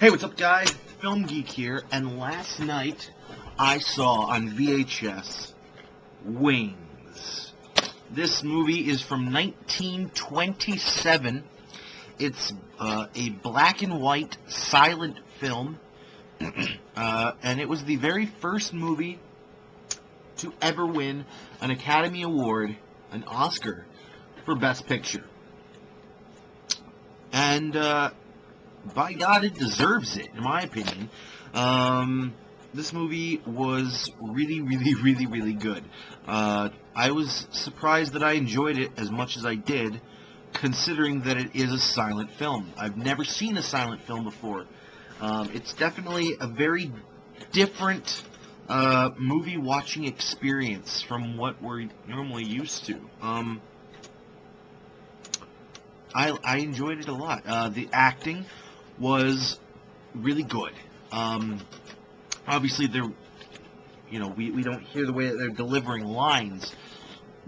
Hey, what's up, guys? Film Geek here, and last night I saw on VHS Wings. This movie is from 1927. It's a black and white silent film, and it was the very first movie to ever win an Academy Award, an Oscar, for Best Picture. And by God, it deserves it, in my opinion. This movie was really good. I was surprised that I enjoyed it as much as I did, considering that it is a silent film. I've never seen a silent film before. It's definitely a very different movie watching experience from what we're normally used to. I enjoyed it a lot. The acting was really good. Obviously, we don't hear the way that they're delivering lines.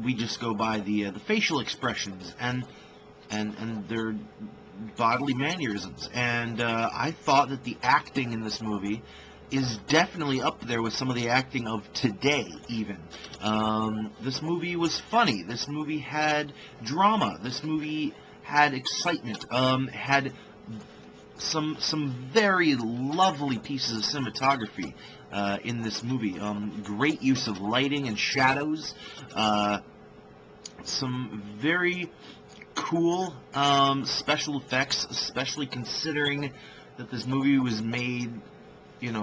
We just go by the facial expressions and their bodily mannerisms. And I thought that the acting in this movie is definitely up there with some of the acting of today, even. This movie was funny. This movie had drama. This movie had excitement. Had some very lovely pieces of cinematography in this movie. Great use of lighting and shadows. Some very cool special effects, especially considering that this movie was made, 80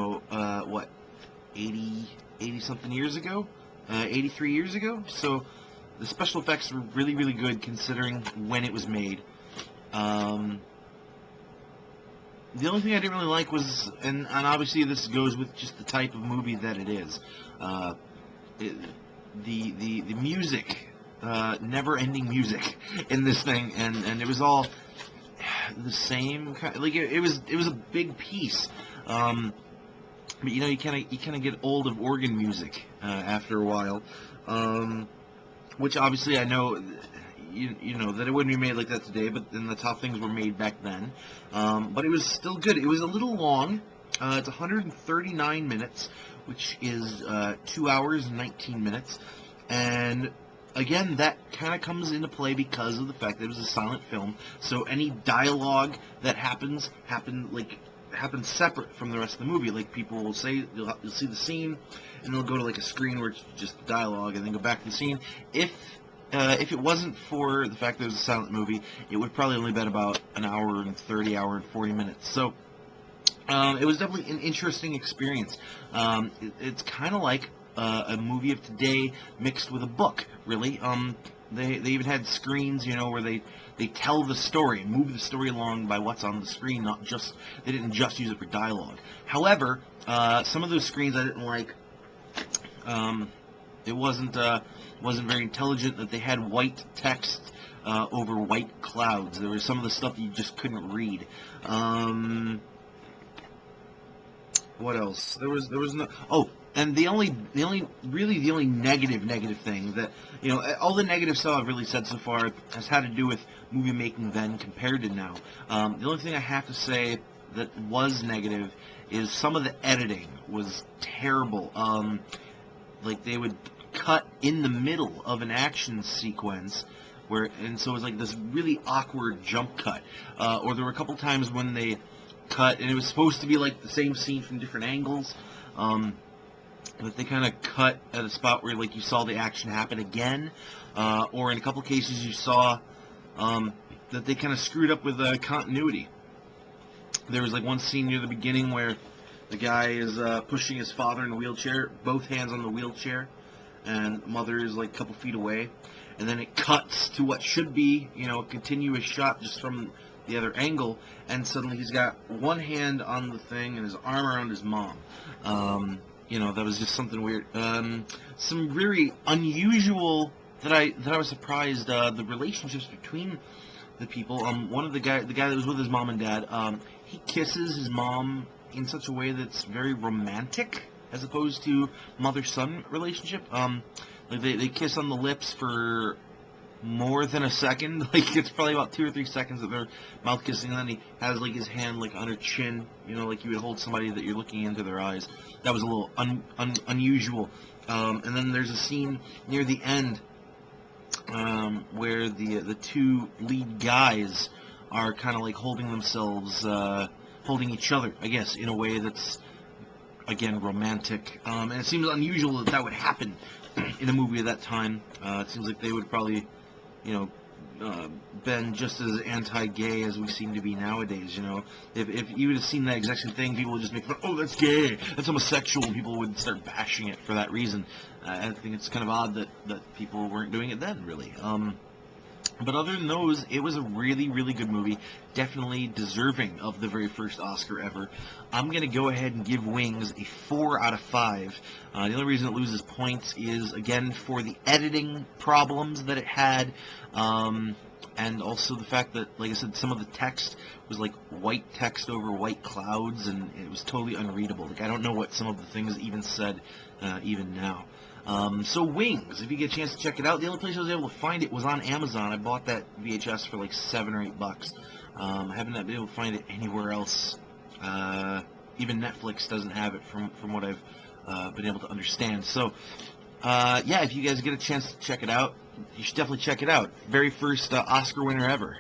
something years ago, 83 years ago. So the special effects were really good considering when it was made. The only thing I didn't really like was, and obviously this goes with just the type of movie that it is, the music, never-ending music in this thing, and it was all the same kind. Like it was a big piece, but you kind of get old of organ music after a while, which obviously I know. You know that it wouldn't be made like that today, but then that's how things were made back then. But it was still good. It was a little long. It's 139 minutes, which is 2 hours and 19 minutes. And again, that kind of comes into play because of the fact that it was a silent film. So any dialogue that happens separate from the rest of the movie. Like people will say, you'll see the scene, and they'll go to like a screen where it's just dialogue, and then go back to the scene. If it wasn't for the fact that it was a silent movie, it would probably only been about an hour and 30, hour and 40 minutes. So it was definitely an interesting experience. It's kind of like a movie of today mixed with a book, really. They even had screens, where they tell the story, move the story along by what's on the screen, they didn't just use it for dialogue. However, some of those screens I didn't like. It wasn't very intelligent that they had white text over white clouds. There was some of the stuff you just couldn't read. What else? There was no. Oh, and the only negative thing that, all the negative stuff I've really said so far has had to do with movie making then compared to now. The only thing I have to say that was negative is some of the editing was terrible. Like they would cut in the middle of an action sequence, and so it was like this really awkward jump cut. Or there were a couple times when they cut, and it was supposed to be like the same scene from different angles, but they kind of cut at a spot where like you saw the action happen again, or in a couple cases you saw that they kind of screwed up with continuity. There was like one scene near the beginning where the guy is pushing his father in a wheelchair, both hands on the wheelchair, and mother is like a couple feet away, and then it cuts to what should be, a continuous shot just from the other angle, and suddenly he's got one hand on the thing and his arm around his mom. That was just something weird. Some very unusual that I was surprised. The relationships between the people. One of the guy that was with his mom and dad, he kisses his mom in such a way that's very romantic, as opposed to mother-son relationship. Like they kiss on the lips for more than a second. Like, it's probably about 2 or 3 seconds that they're mouth kissing, and then he has like his hand like on her chin, you know, like you would hold somebody that you're looking into their eyes. That was a little unusual. And then there's a scene near the end where the two lead guys are kind of like holding themselves, holding each other, I guess, in a way that's, again, romantic. And it seems unusual that that would happen in a movie at that time. It seems like they would probably, you know, been just as anti-gay as we seem to be nowadays. You know, if you would have seen that exact same thing, people would just make fun. Oh, that's gay. That's homosexual. And people would start bashing it for that reason. I think it's kind of odd that people weren't doing it then, really. But other than those, it was a really, really good movie. Definitely deserving of the very first Oscar ever. I'm going to go ahead and give Wings a 4 out of 5. The only reason it loses points is, again, for the editing problems that it had. And also the fact that, like I said, some of the text was like white text over white clouds, and it was totally unreadable. Like, I don't know what some of the things even said, even now. So Wings, if you get a chance to check it out, the only place I was able to find it was on Amazon. I bought that VHS for like $7 or $8. I haven't been able to find it anywhere else. Even Netflix doesn't have it, from what I've been able to understand. So, yeah, if you guys get a chance to check it out, you should definitely check it out. Very first Oscar winner ever.